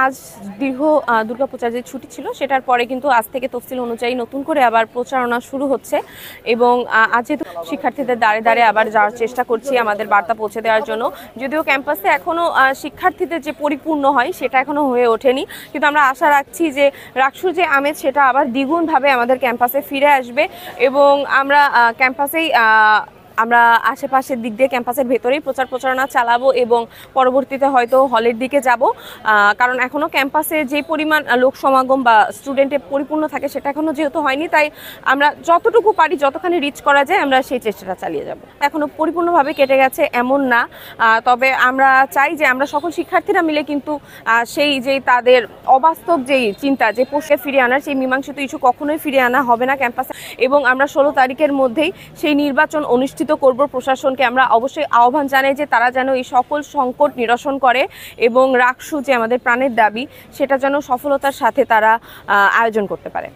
আজ দীর্ঘ দুর্গাপূজার যে ছুটি ছিল সেটার পরে কিন্তু আজ থেকে তফসিল অনুযায়ী নতুন করে আবার প্রচারণা শুরু হচ্ছে এবং আজ যেহেতু শিক্ষার্থীদের দাঁড়ে দাঁড়ে আবার যাওয়ার চেষ্টা করছি আমাদের বার্তা পৌঁছে দেওয়ার জন্য। যদিও ক্যাম্পাসে এখনও শিক্ষার্থীদের যে পরিপূর্ণ হয় সেটা এখনও হয়ে ওঠেনি, কিন্তু আমরা আশা রাখছি যে রাকসুর যে আমেজ সেটা আবার দ্বিগুণভাবে আমাদের ক্যাম্পাসে ফিরে আসবে এবং আমরা ক্যাম্পাসেই আমরা আশেপাশের দিক দিয়ে ক্যাম্পাসের ভেতরেই প্রচারণা চালাবো এবং পরবর্তীতে হয়তো হলের দিকে যাব, কারণ এখনও ক্যাম্পাসে যে পরিমাণ লোক সমাগম বা স্টুডেন্টে পরিপূর্ণ থাকে সেটা এখনও যেহেতু হয়নি, তাই আমরা যতটুকু পারি যতখানি রিচ করা যায় আমরা সেই চেষ্টাটা চালিয়ে যাব। এখনও পরিপূর্ণভাবে কেটে গেছে এমন না, তবে আমরা চাই যে আমরা সকল শিক্ষার্থীরা মিলে কিন্তু সেই যে তাদের অবাস্তব যেই চিন্তা যে পোষে ফিরিয়ে আনার সেই মীমাংসিত ইস্যু কখনোই ফিরিয়ে আনা হবে না ক্যাম্পাসে, এবং আমরা 16 তারিখের মধ্যেই সেই নির্বাচন অনুষ্ঠিত করব। প্রশাসনকে আমরা অবশ্যই আহ্বান জানাই যে তারা যেন এই সকল সংকট নিরসন করে এবং রাকসু যে আমাদের প্রাণের দাবি সেটা যেন সফলতার সাথে তারা আয়োজন করতে পারে।